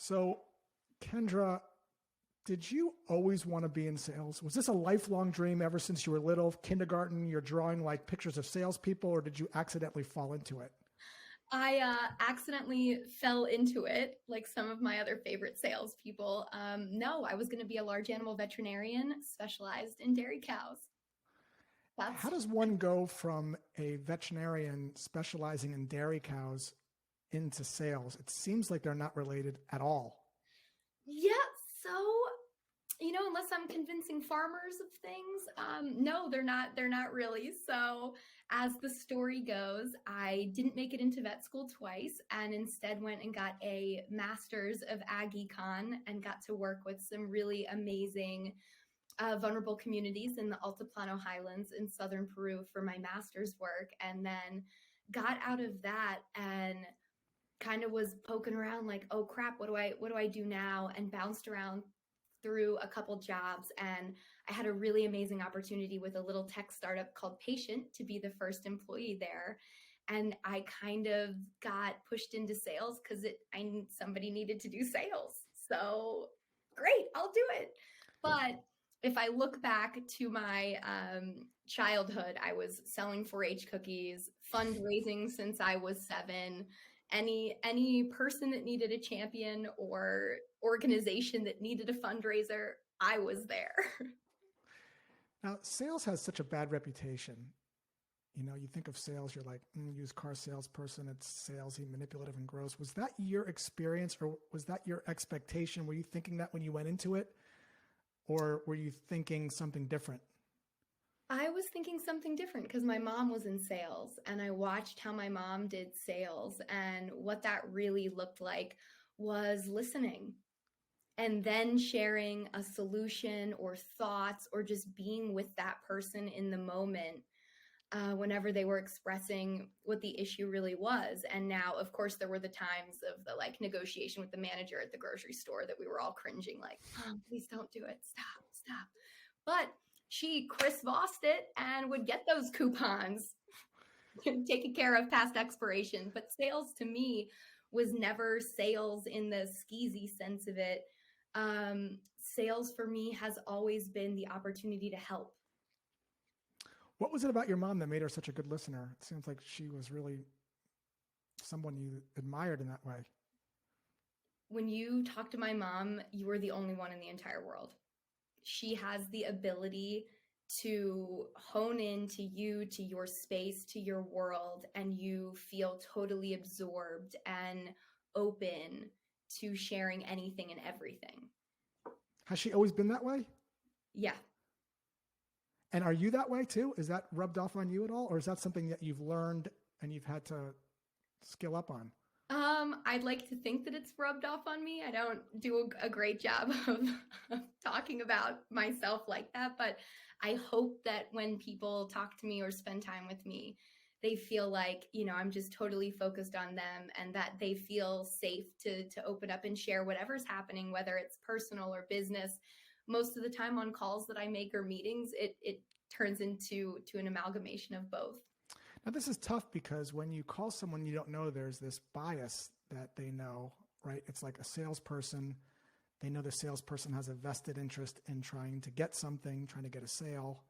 So, Kendra, did you always want to be in sales? Was this a lifelong dream ever since you were little? Kindergarten, you're drawing like pictures of salespeople, or did you accidentally fall into it? I accidentally fell into it, like some of my other favorite salespeople. No, I was going to be a large animal veterinarian specialized in dairy cows. How That's does one go from a veterinarian specializing in dairy cows into sales? It seems like they're not related at all. yeah. So unless I'm convincing farmers of things, no, they're not. They're not really. So, as the story goes, I didn't make it into vet school twice, and instead went and got a master's of ag econ and got to work with some really amazing vulnerable communities in the Altiplano Highlands in southern Peru for my master's work, and then got out of that and kind of was poking around like, oh crap, what do I do now? And bounced around through a couple jobs, and I had a really amazing opportunity with a little tech startup called Patient to be the first employee there. And I kind of got pushed into sales because somebody needed to do sales. So great, I'll do it. But if I look back to my childhood, I was selling 4-H cookies, fundraising since I was 7. Any person that needed a champion or organization that needed a fundraiser, I was there. Now, sales has such a bad reputation. You know, you think of sales, you're like, used car salesperson, it's salesy, manipulative, and gross. Was that your experience, or was that your expectation? Were you thinking that when you went into it, or were you thinking something different? I was thinking something different because my mom was in sales and I watched how my mom did sales, and what that really looked like was listening and then sharing a solution or thoughts or just being with that person in the moment whenever they were expressing what the issue really was. And now, of course, there were the times of the like negotiation with the manager at the grocery store that we were all cringing like, oh, please don't do it. Stop. But she Chris Vossed it and would get those coupons taken care of past expiration. But sales to me was never sales in the skeezy sense of it. Sales for me has always been the opportunity to help. What was it about your mom that made her such a good listener? It seems like she was really someone you admired in that way. When you talk to my mom, you are the only one in the entire world. She has the ability to hone into you, to your space, to your world, and you feel totally absorbed and open to sharing anything and everything. Has she always been that way? Yeah. And are you that way too? Is that rubbed off on you at all? Or is that something that you've learned and you've had to skill up on? I'd like to think that it's rubbed off on me. I don't do a great job of talking about myself like that, but I hope that when people talk to me or spend time with me, they feel like, I'm just totally focused on them and that they feel safe to open up and share whatever's happening, whether it's personal or business. Most of the time on calls that I make or meetings, it turns into an amalgamation of both. Now, this is tough because when you call someone you don't know, there's this bias that they know, right? It's like a salesperson. They know the salesperson has a vested interest in trying to get something, trying to get a sale.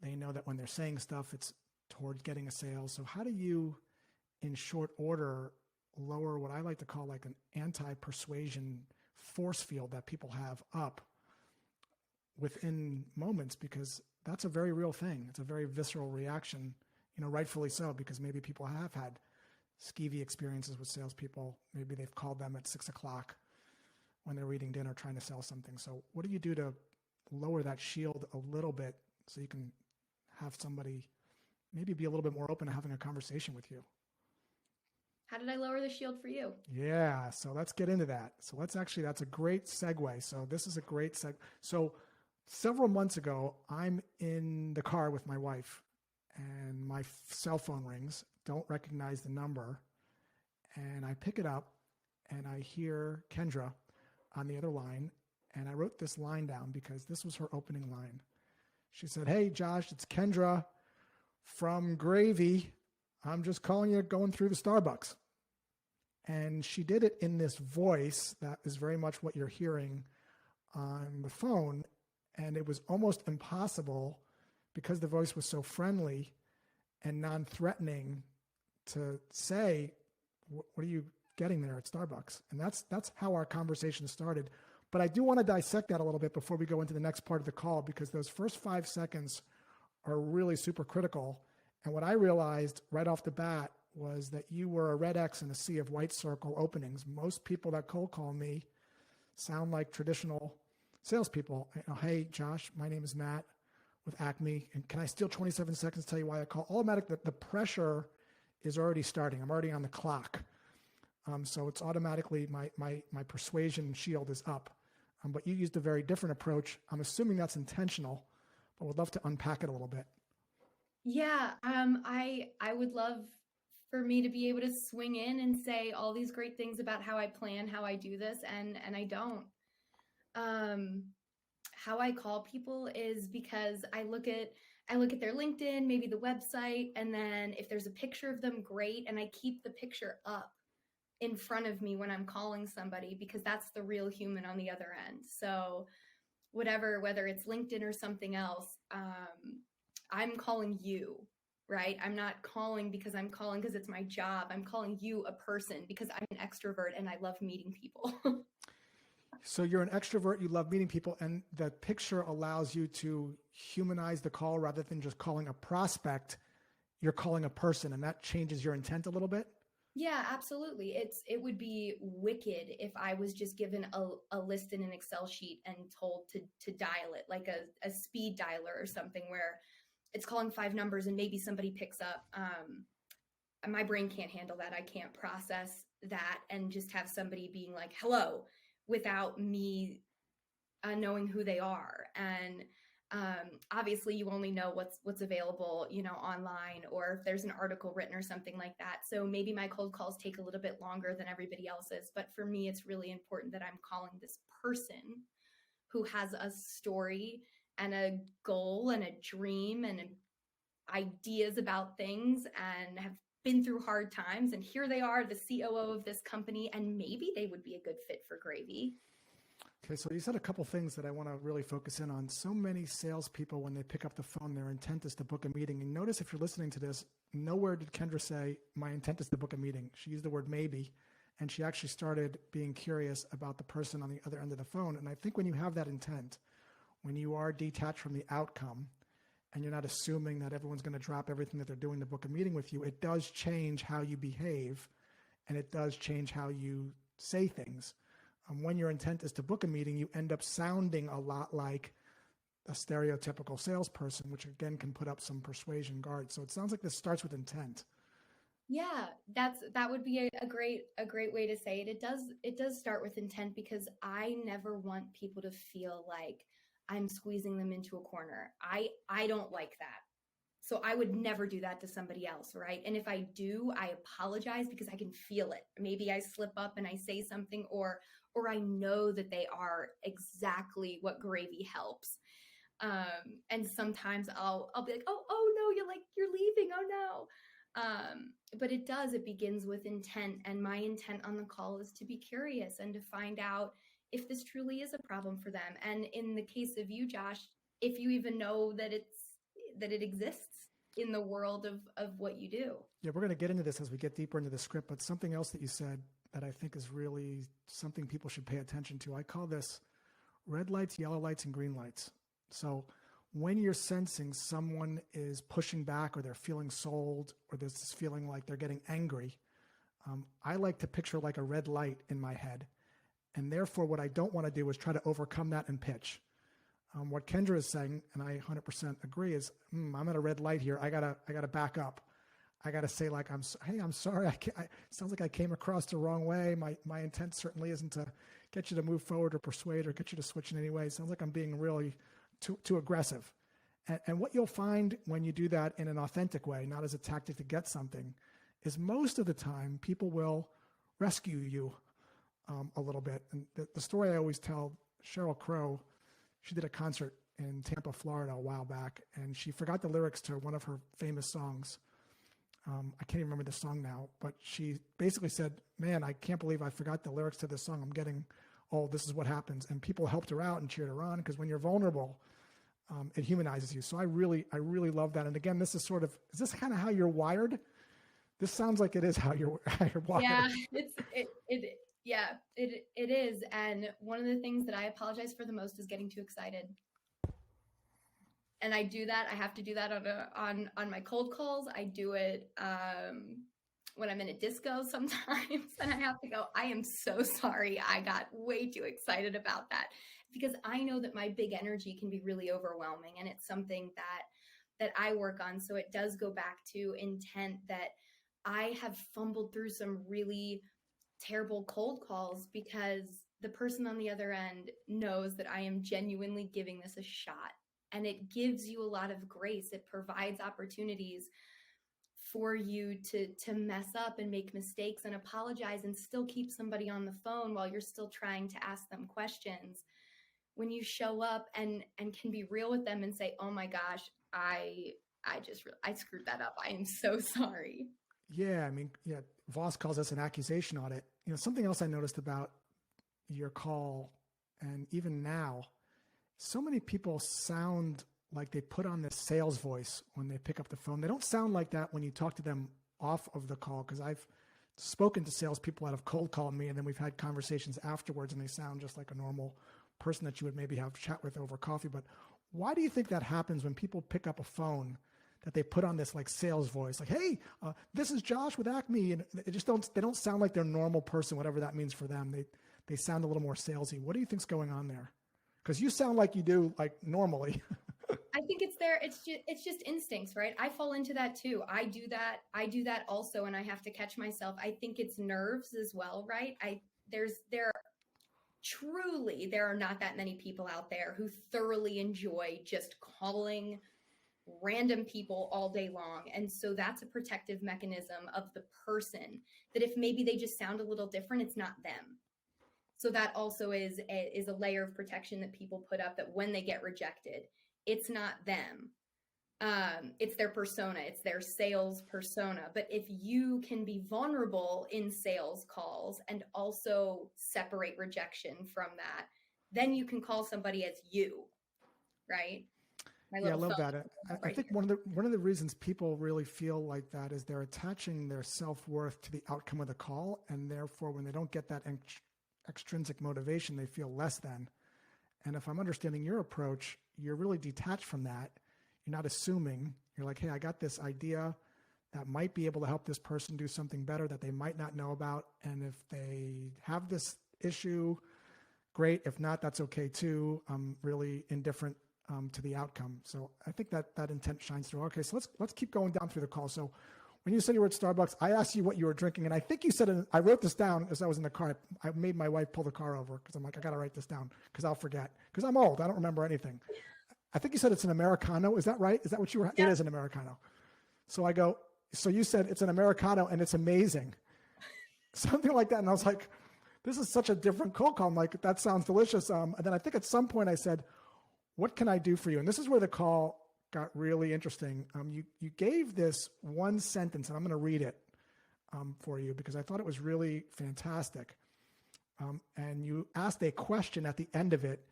They know that when they're saying stuff, it's towards getting a sale. So how do you, in short order, lower what I like to call like an anti-persuasion force field that people have up within moments? Because that's a very real thing. It's a very visceral reaction, rightfully so, because maybe people have had skeevy experiences with salespeople. Maybe they've called them at 6:00 when they're eating dinner trying to sell something. So what do you do to lower that shield a little bit so you can have somebody maybe be a little bit more open to having a conversation with you? How did I lower the shield for you? Yeah, so let's get into that. So that's a great segue. So this is a great segue. So several months ago, I'm in the car with my wife and my cell phone rings, don't recognize the number. And I pick it up and I hear Kendra on the other line. And I wrote this line down because this was her opening line. She said, "Hey, Josh, it's Kendra from Gravy. I'm just calling you going through the Starbucks." And she did it in this voice that is very much what you're hearing on the phone. And it was almost impossible, because the voice was so friendly and non-threatening, to say, what are you getting there at Starbucks? And that's how our conversation started. But I do want to dissect that a little bit before we go into the next part of the call, because those first 5 seconds are really super critical. And what I realized right off the bat was that you were a red X in a sea of white circle openings. Most people that cold call me sound like traditional salespeople. Hey, Josh, my name is Matt with Acme, and can I steal 27 seconds to tell you why I call? Automatic, the pressure is already starting. I'm already on the clock. So it's automatically, my persuasion shield is up. But you used a very different approach. I'm assuming that's intentional, but would love to unpack it a little bit. Yeah, I would love for me to be able to swing in and say all these great things about how I plan, how I do this, and I don't. How I call people is because I look at their LinkedIn, maybe the website, and then if there's a picture of them, great, and I keep the picture up in front of me when I'm calling somebody, because that's the real human on the other end. So whatever, whether it's LinkedIn or something else, I'm calling you, right? I'm not calling because I'm calling because it's my job. I'm calling you a person because I'm an extrovert and I love meeting people. So you're an extrovert, you love meeting people, and the picture allows you to humanize the call rather than just calling a prospect. You're calling a person, and that changes your intent a little bit. Yeah, absolutely. It would be wicked if I was just given a list in an Excel sheet and told to dial it, like a speed dialer or something, where it's calling 5 numbers and maybe somebody picks up. My brain can't handle that. I can't process that and just have somebody being like, hello, without me knowing who they are. And obviously you only know what's available, online, or if there's an article written or something like that. So maybe my cold calls take a little bit longer than everybody else's, but for me, it's really important that I'm calling this person who has a story and a goal and a dream and ideas about things and have been through hard times. And here they are, the COO of this company, and maybe they would be a good fit for Gravy. Okay, so you said a couple things that I want to really focus in on. So many salespeople, when they pick up the phone, their intent is to book a meeting. And notice, if you're listening to this, nowhere did Kendra say, my intent is to book a meeting. She used the word maybe, and she actually started being curious about the person on the other end of the phone. And I think when you have that intent, when you are detached from the outcome, and you're not assuming that everyone's going to drop everything that they're doing to book a meeting with you, it does change how you behave, and it does change how you say things. When your intent is to book a meeting, you end up sounding a lot like a stereotypical salesperson, which again can put up some persuasion guards. So it sounds like this starts with intent. Yeah, that would be a great way to say it. It does start with intent, because I never want people to feel like I'm squeezing them into a corner. I don't like that. So I would never do that to somebody else, right? And if I do, I apologize, because I can feel it. Maybe I slip up and I say something, or I know that they are exactly what Gravy helps. And sometimes I'll be like, oh no, you're leaving. Oh no. But it begins with intent. And my intent on the call is to be curious and to find out if this truly is a problem for them. And in the case of you, Josh, if you even know that it exists in the world of what you do. Yeah, we're going to get into this as we get deeper into the script, but something else that you said that I think is really something people should pay attention to. I call this red lights, yellow lights, and green lights. So when you're sensing someone is pushing back, or they're feeling sold, or there's this feeling like they're getting angry, I like to picture like a red light in my head. And therefore, what I don't want to do is try to overcome that and pitch. What Kendra is saying, and I 100% agree, is I'm at a red light here. I gotta back up. I gotta say, like, I'm sorry. Sounds like I came across the wrong way. My intent certainly isn't to get you to move forward or persuade or get you to switch in any way. It sounds like I'm being really too aggressive. And what you'll find when you do that in an authentic way, not as a tactic to get something, is most of the time people will rescue you a little bit. And the story I always tell, Sheryl Crow, she did a concert in Tampa, Florida a while back, and she forgot the lyrics to one of her famous songs. I can't even remember the song now, but she basically said, man, I can't believe I forgot the lyrics to this song. I'm getting, oh, this is what happens. And people helped her out and cheered her on, because when you're vulnerable, it humanizes you. So I really love that. And again, this is is this kind of how you're wired? This sounds like it is how you're wired. Yeah, it is. And one of the things that I apologize for the most is getting too excited. And I do that. I have to do that on my cold calls. I do it when I'm in a disco sometimes, and I have to go, I am so sorry. I got way too excited about that, because I know that my big energy can be really overwhelming, and it's something that I work on. So it does go back to intent, that I have fumbled through some really terrible cold calls because the person on the other end knows that I am genuinely giving this a shot. And it gives you a lot of grace. It provides opportunities for you to mess up and make mistakes and apologize and still keep somebody on the phone while you're still trying to ask them questions. When you show up and can be real with them and say, oh my gosh, I screwed that up. I am so sorry. Yeah. I mean, yeah. Voss calls us an accusation audit. Something else I noticed about your call, and even now, so many people sound like they put on this sales voice when they pick up the phone. They don't sound like that when you talk to them off of the call, because I've spoken to salespeople that have cold called me, and then we've had conversations afterwards, and they sound just like a normal person that you would maybe have a chat with over coffee. But why do you think that happens when people pick up a phone, that they put on this like sales voice, like, hey, this is Josh with Acme, and they don't sound like their normal person, whatever that means for them. They sound a little more salesy. What do you think's going on there? Because you sound like you do, like, normally. I think it's there. It's just instincts, right? I fall into that too. I do that also, and I have to catch myself. I think it's nerves as well, right? There are not that many people out there who thoroughly enjoy just calling random people all day long. And so that's a protective mechanism of the person, that if maybe they just sound a little different, it's not them. So that also is a layer of protection that people put up, that when they get rejected, it's not them. It's their persona. It's their sales persona. But if you can be vulnerable in sales calls and also separate rejection from that, then you can call somebody as you, right? Yeah, I love that. I think one of the reasons people really feel like that is they're attaching their self-worth to the outcome of the call, and therefore when they don't get that extrinsic motivation, they feel less than. And if I'm understanding your approach, you're really detached from that. You're not assuming. You're like, hey, I got this idea that might be able to help this person do something better that they might not know about. And if they have this issue, great. If not, that's okay too. I'm really indifferent to the outcome. So I think that intent shines through. Okay, so let's keep going down through the call. So when you said you were at Starbucks, I asked you what you were drinking, and I think you said, I wrote this down as I was in the car. I made my wife pull the car over because I'm like, I got to write this down because I'll forget, because I'm old. I don't remember anything. I think you said it's an Americano. Is that right? Is that what you were? Yeah. It is an Americano. So I go, so you said it's an Americano and it's amazing. Something like that. And I was like, this is such a different cold call. I'm like, that sounds delicious. And then I think at some point I said, what can I do for you? And this is where the call got really interesting. You gave this one sentence, and I'm going to read it for you because I thought it was really fantastic. And you asked a question at the end of it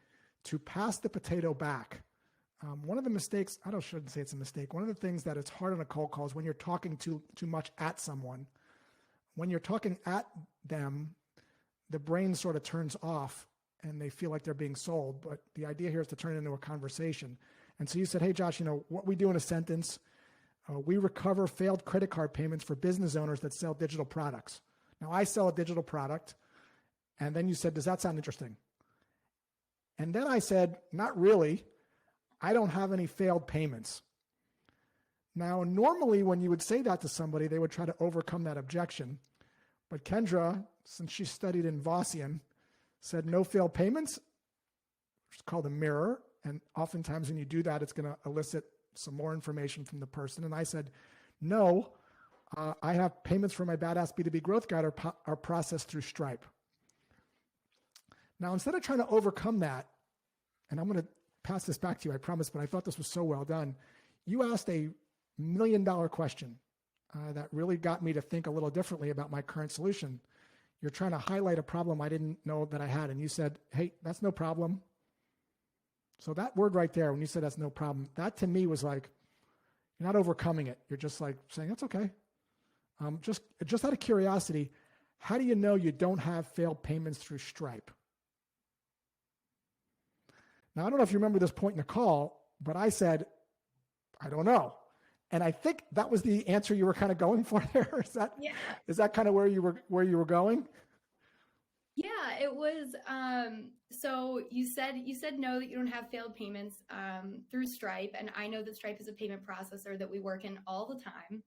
to pass the potato back. One of the mistakes, shouldn't say it's a mistake. One of the things that it's hard on a cold call is when you're talking too much at someone. When you're talking at them, the brain sort of turns off and they feel like they're being sold. But the idea here is to turn it into a conversation. And so you said, hey, Josh, what we do in a sentence, we recover failed credit card payments for business owners that sell digital products. Now, I sell a digital product. And then you said, does that sound interesting? And then I said, not really. I don't have any failed payments. Now, normally when you would say that to somebody, they would try to overcome that objection. But Kendra, since she studied in Vossian, said no failed payments, which is called a mirror. And oftentimes when you do that, it's going to elicit some more information from the person. And I said, no, I have payments for my Badass B2B Growth Guide are processed through Stripe. Now, instead of trying to overcome that, and I'm going to pass this back to you, I promise, but I thought this was so well done. You asked a $1 million question. that really got me to think a little differently about my current solution. You're trying to highlight a problem I didn't know that I had. And you said, hey, that's no problem. So that word right there, when you said that's no problem, that to me was like, you're not overcoming it. You're just like saying, that's okay. Just out of curiosity, how do you know you don't have failed payments through Stripe? Now, I don't know if you remember this point in the call, but I said, I don't know. And I think that was the answer you were kind of going for there. Is that kind of where you were going? Yeah, it was. So you said no, that you don't have failed payments through Stripe, and I know that Stripe is a payment processor that we work in all the time.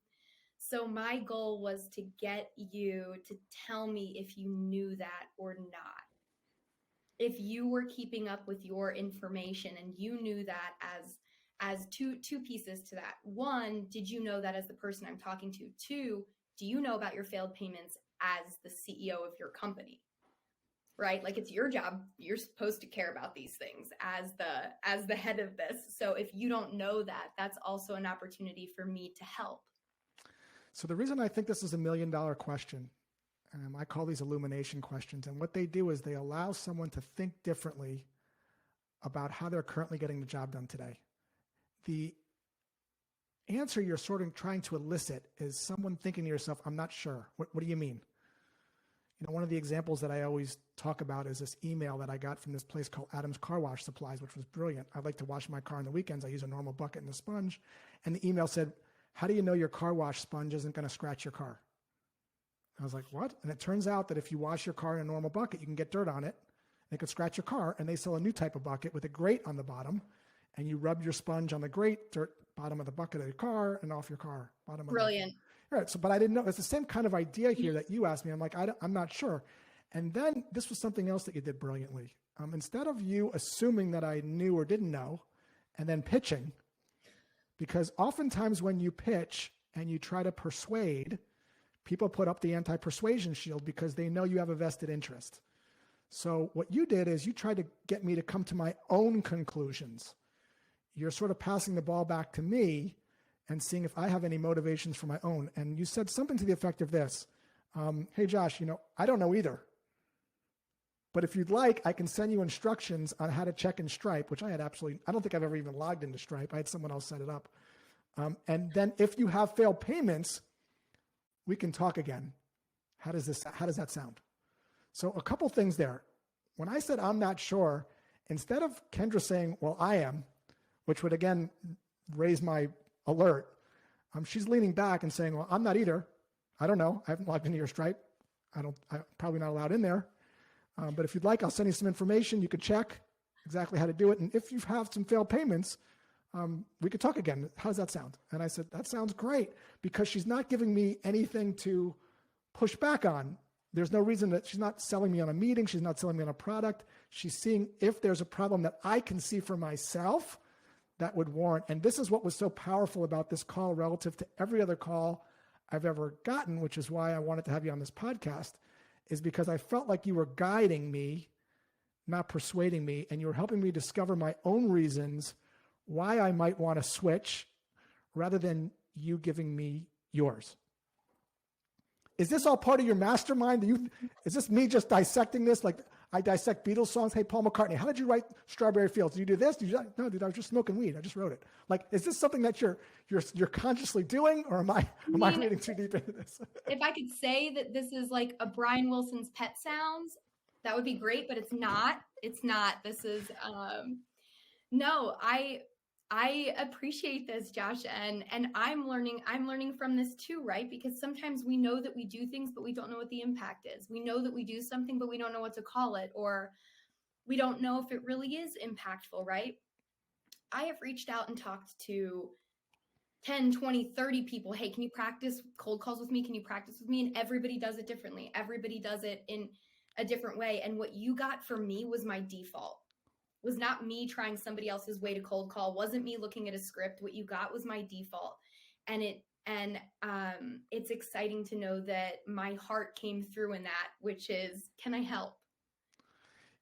So my goal was to get you to tell me if you knew that or not. If you were keeping up with your information and you knew that as two pieces to that. One, did you know that as the person I'm talking to? Two, do you know about your failed payments as the CEO of your company? Right? Like, it's your job. You're supposed to care about these things as the head of this. So if you don't know that, that's also an opportunity for me to help. So the reason I think this is $1 million question, I call these illumination questions. And what they do is they allow someone to think differently about how they're currently getting the job done today. The answer you're sort of trying to elicit is someone thinking to yourself, I'm not sure. What do you mean? You know, one of the examples that I always talk about is this email that I got from this place called Adam's Car Wash Supplies, which was brilliant. I like to wash my car on the weekends. I use a normal bucket and a sponge. And the email said, how do you know your car wash sponge isn't going to scratch your car? I was like, what? And it turns out that if you wash your car in a normal bucket, you can get dirt on it. And it could scratch your car. And they sell a new type of bucket with a grate on the bottom. And you rub your sponge on the grate, dirt bottom of the bucket of your car, and off your car. Brilliant. All right. So, but I didn't know. It's the same kind of idea here that you asked me. I'm like, I'm not sure. And then this was something else that you did brilliantly. Instead of you assuming that I knew or didn't know, and then pitching, because oftentimes when you pitch and you try to persuade, people put up the anti-persuasion shield because they know you have a vested interest. So what you did is you tried to get me to come to my own conclusions. You're sort of passing the ball back to me and seeing if I have any motivations for my own. And you said something to the effect of this. Hey, Josh, I don't know either. But if you'd like, I can send you instructions on how to check in Stripe, which I don't think I've ever even logged into Stripe. I had someone else set it up. And then if you have failed payments, we can talk again. How does that sound? So a couple things there. When I said I'm not sure, instead of Kendra saying, well, I am, which would again raise my alert, she's leaning back and saying, well, I'm not either. I don't know. I haven't logged into your Stripe. I'm probably not allowed in there. But if you'd like, I'll send you some information. You could check exactly how to do it. And if you have some failed payments, we could talk again. How does that sound? And I said, that sounds great, because she's not giving me anything to push back on. There's no reason that she's not selling me on a meeting. She's not selling me on a product. She's seeing if there's a problem that I can see for myself that would warrant. And this is what was so powerful about this call relative to every other call I've ever gotten, which is why I wanted to have you on this podcast, is because I felt like you were guiding me, not persuading me, and you were helping me discover my own reasons why I might want to switch rather than you giving me yours. Is this all part of your mastermind? Is this me just dissecting this like I dissect Beatles songs? Hey, Paul McCartney, how did you write Strawberry Fields? Did you do this? No, dude, I was just smoking weed. I just wrote it. Like, is this something that you're consciously doing, or am I reading too deep into this? If I could say that this is like a Brian Wilson's Pet Sounds, that would be great, but it's not. It's not. This is no, I appreciate this, Josh, and I'm learning from this too, right? Because sometimes we know that we do things, but we don't know what the impact is. We know that we do something, but we don't know what to call it, or we don't know if it really is impactful, right? I have reached out and talked to 10, 20, 30 people. Hey, can you practice cold calls with me? Can you practice with me? And everybody does it differently. Everybody does it in a different way. And what you got from me was my default. Was not me trying somebody else's way to cold call, wasn't me looking at a script. What you got was my default. And it's exciting to know that my heart came through in that, which is, can I help?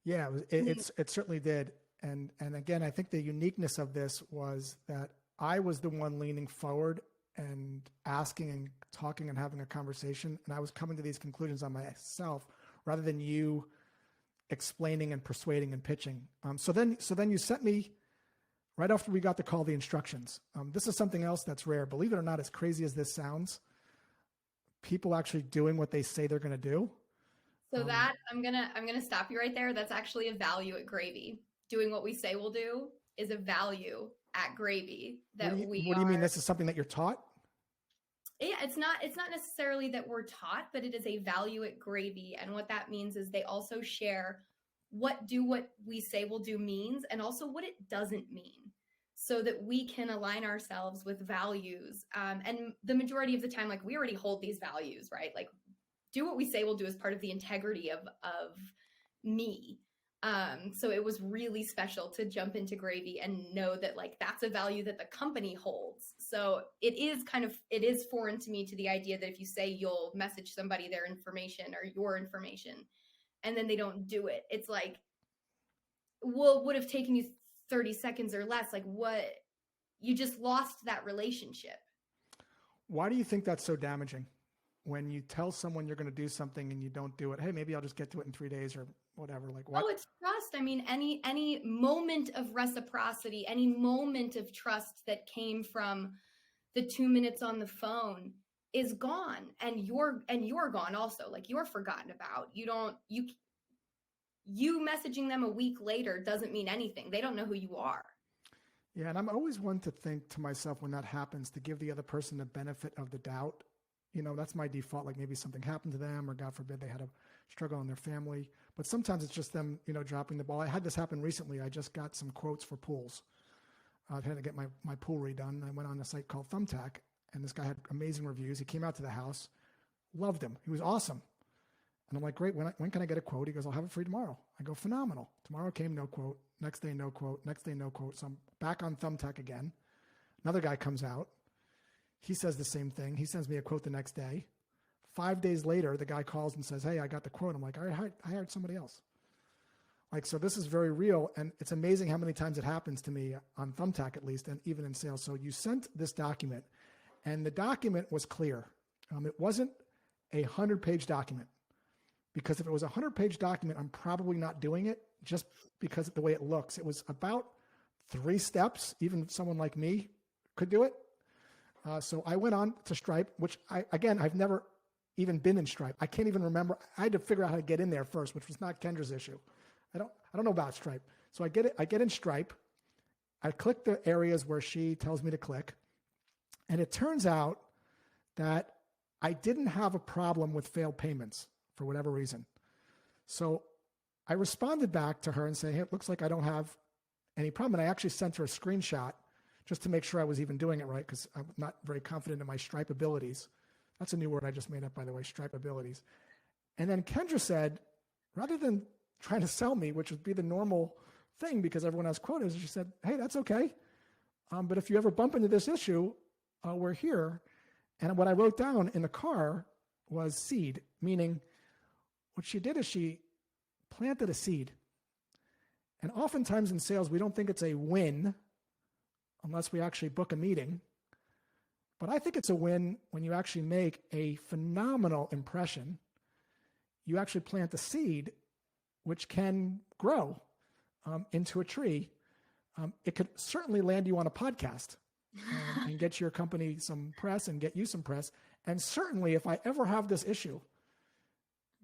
Yeah, it certainly did. And again, I think the uniqueness of this was that I was the one leaning forward and asking and talking and having a conversation. And I was coming to these conclusions on myself rather than you explaining and persuading and pitching. So then you sent me, right after we got the call, the instructions. This is something else that's rare. Believe it or not, as crazy as this sounds, people actually doing what they say they're going to do. So that I'm gonna stop you right there. That's actually a value at Gravy. Doing what we say we'll do is a value at Gravy. What do you mean? This is something that you're taught? Yeah, it's not necessarily that we're taught, but it is a value at Gravy. And what that means is they also share what we say we'll do means, and also what it doesn't mean, so that we can align ourselves with values. And the majority of the time, like, we already hold these values, right? Like, do what we say we'll do as part of the integrity of me. So it was really special to jump into Gravy and know that, like, that's a value that the company holds. So it is foreign to me, to the idea that if you say you'll message somebody their information or your information and then they don't do it, it's like, well, would have taken you 30 seconds or less. Like, what? You just lost that relationship. Why do you think that's so damaging? When you tell someone you're going to do something and you don't do it, hey, maybe I'll just get to it in 3 days or whatever. Like, what? Oh, it's trust. I mean, any moment of reciprocity, any moment of trust that came from the 2 minutes on the phone is gone, and you're gone also. Like, you're forgotten about. You messaging them a week later doesn't mean anything. They don't know who you are. Yeah, and I'm always one to think to myself when that happens, to give the other person the benefit of the doubt. You know, that's my default. Like, maybe something happened to them, or God forbid they had a struggle in their family. But sometimes it's just them, dropping the ball. I had this happen recently. I just got some quotes for pools. I had to get my pool redone. I went on a site called Thumbtack, and this guy had amazing reviews. He came out to the house, loved him. He was awesome. And I'm like, great, when can I get a quote? He goes, I'll have it for you tomorrow. I go, phenomenal. Tomorrow came, no quote. Next day, no quote. Next day, no quote. So I'm back on Thumbtack again. Another guy comes out. He says the same thing. He sends me a quote the next day. 5 days later, the guy calls and says, hey, I got the quote. I'm like, all right, I hired somebody else. Like, so this is very real. And it's amazing how many times it happens to me on Thumbtack, at least, and even in sales. So you sent this document, and the document was clear. It wasn't a 100-page document, because if it was a 100-page document, I'm probably not doing it just because of the way it looks. It was about 3 steps. Even someone like me could do it. So I went on to Stripe, which I've never even been in Stripe. I can't even remember. I had to figure out how to get in there first, which was not Kendra's issue. I don't know about Stripe. So I get in Stripe. I click the areas where she tells me to click. And it turns out that I didn't have a problem with failed payments for whatever reason. So I responded back to her and say, hey, it looks like I don't have any problem. And I actually sent her a screenshot just to make sure I was even doing it right, because I'm not very confident in my Stripe abilities. That's a new word I just made up, by the way, Stripe abilities. And then Kendra said, rather than trying to sell me, which would be the normal thing because everyone has quotas, she said, hey, that's okay. But if you ever bump into this issue, we're here. And what I wrote down in the car was seed, meaning what she did is she planted a seed. And oftentimes in sales, we don't think it's a win unless we actually book a meeting. But I think it's a win when you actually make a phenomenal impression. You actually plant the seed, which can grow into a tree. It could certainly land you on a podcast and get your company some press and get you some press. And certainly if I ever have this issue,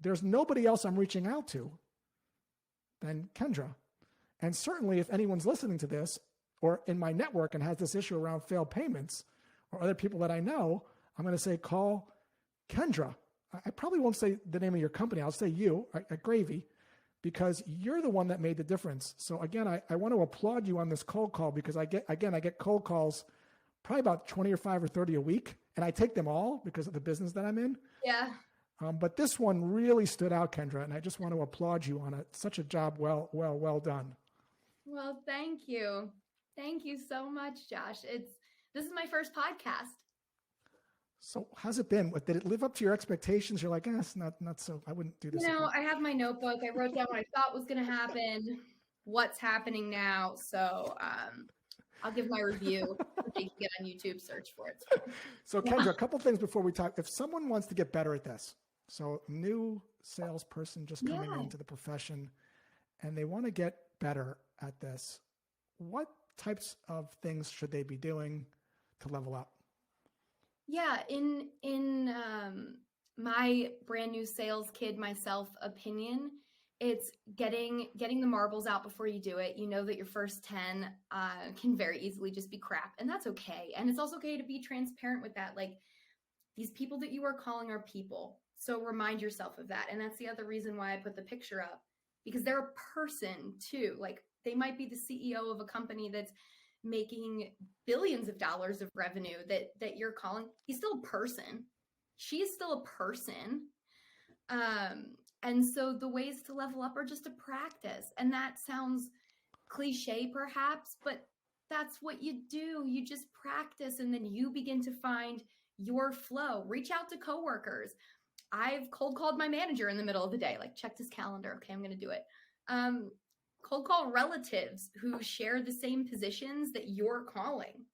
there's nobody else I'm reaching out to than Kendra. And certainly if anyone's listening to this or in my network and has this issue around failed payments or other people that I know, I'm going to say, call Kendra. I probably won't say the name of your company. I'll say you at Gravy, because you're the one that made the difference. So again, I want to applaud you on this cold call, because I get cold calls probably about 20 or 5 or 30 a week, and I take them all because of the business that I'm in. Yeah. But this one really stood out, Kendra, and I just want to applaud you on it. Such a job well done. Well, thank you. Thank you so much, Josh. This is my first podcast. So how's it been? Did it live up to your expectations? You're like, it's not so, I wouldn't do this. I have my notebook. I wrote down what I thought was going to happen, what's happening now. So I'll give my review. You can get on YouTube, search for it. So Kendra, a couple things before we talk. If someone wants to get better at this, so new salesperson just coming into the profession and they want to get better at this, what types of things should they be doing to level up? Yeah, in my brand new sales kid myself opinion, it's getting the marbles out before you do it. You know that your first 10 can very easily just be crap, and that's okay. And it's also okay to be transparent with that. Like, these people that you are calling are people. So remind yourself of that. And that's the other reason why I put the picture up, because they're a person too. Like, they might be the CEO of a company that's making billions of dollars of revenue that you're calling. He's still a person. She is still a person. And so the ways to level up are just to practice. And that sounds cliche perhaps, but that's what you do. You just practice, and then you begin to find your flow. Reach out to coworkers. I've cold called my manager in the middle of the day, like, checked his calendar. Okay, I'm going to do it. Cold call relatives who share the same positions that you're calling.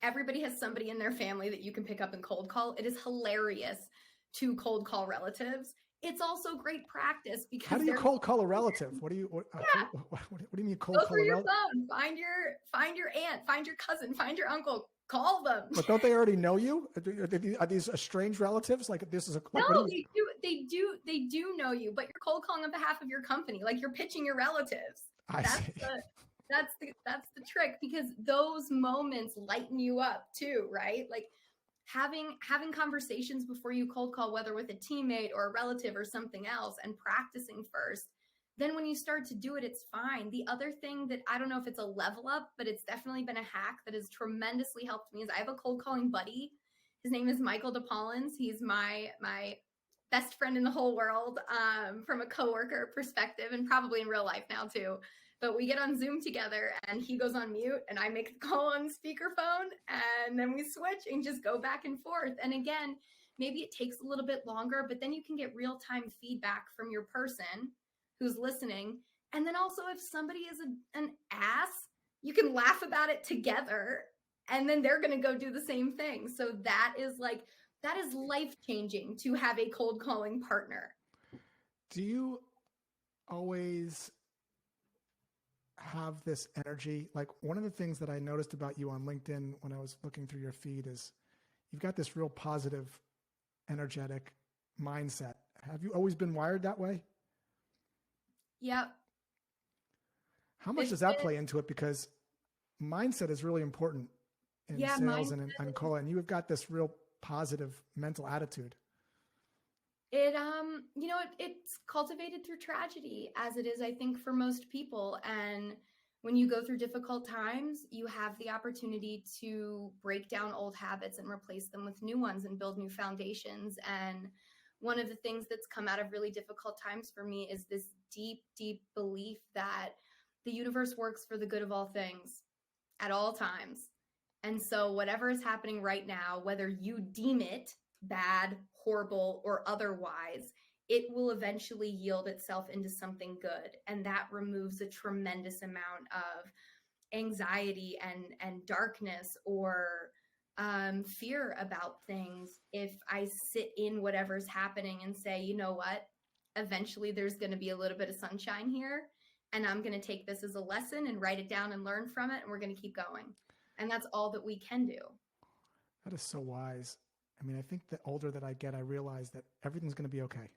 Everybody has somebody in their family that you can pick up and cold call. It is hilarious to cold call relatives. It's also great practice because how do you cold call a relative? What do you what do you mean cold call a relative? Go through your phone, find your aunt, find your cousin, find your uncle, call them. But don't they already know you? Are these estranged relatives? Like, this is a like, no, they do know you, but you're cold calling on behalf of your company. Like, you're pitching your relatives. That's the trick, because those moments lighten you up too, right? Like, having conversations before you cold call, whether with a teammate or a relative or something else, and practicing first. Then when you start to do it, it's fine. The other thing that, I don't know if it's a level up, but it's definitely been a hack that has tremendously helped me, is I have a cold calling buddy. His name is Michael DePaulins. He's my best friend in the whole world, from a coworker perspective, and probably in real life now too. But we get on Zoom together, and he goes on mute, and I make the call on speakerphone, and then we switch and just go back and forth. And again, maybe it takes a little bit longer, but then you can get real-time feedback from your person who's listening. And then also, if somebody is an ass, you can laugh about it together, and then they're going to go do the same thing. So that is life-changing to have a cold calling partner. Do you always have this energy? Like, one of the things that I noticed about you on LinkedIn when I was looking through your feed is you've got this real positive, energetic mindset. Have you always been wired that way? Yep. How much does that play into it? Because mindset is really important in sales and in call, and you have got this real positive mental attitude. It's cultivated through tragedy, as it is, I think, for most people. And when you go through difficult times, you have the opportunity to break down old habits and replace them with new ones and build new foundations. And one of the things that's come out of really difficult times for me is this deep, deep belief that the universe works for the good of all things at all times. And so whatever is happening right now, whether you deem it bad, horrible, or otherwise, it will eventually yield itself into something good. And that removes a tremendous amount of anxiety and darkness or fear about things. If I sit in whatever's happening and say, you know what, eventually there's going to be a little bit of sunshine here, and I'm going to take this as a lesson and write it down and learn from it, and we're going to keep going. And that's all that we can do. That is so wise. I mean, I think the older that I get, I realize that everything's going to be okay.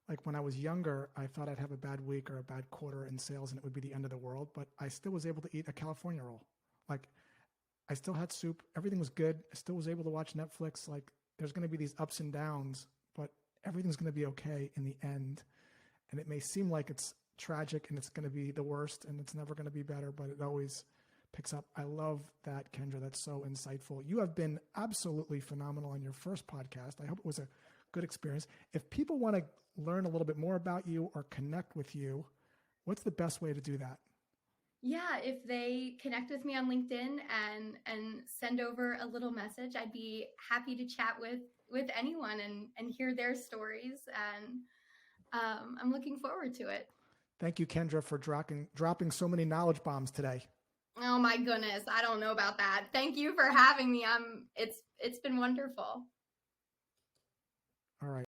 Like, when I was younger, I thought I'd have a bad week or a bad quarter in sales and it would be the end of the world, but I still was able to eat a California roll. Like, I still had soup. Everything was good. I still was able to watch Netflix. Like, there's going to be these ups and downs, but everything's going to be okay in the end. And it may seem like it's tragic and it's going to be the worst and it's never going to be better, but it always picks up. I love that, Kendra. That's so insightful. You have been absolutely phenomenal on your first podcast. I hope it was a good experience. If people want to learn a little bit more about you or connect with you, what's the best way to do that? Yeah, if they connect with me on LinkedIn and send over a little message, I'd be happy to chat with anyone and hear their stories. And I'm looking forward to it. Thank you, Kendra, for dropping so many knowledge bombs today. Oh my goodness, I don't know about that. Thank you for having me. It's been wonderful. All right.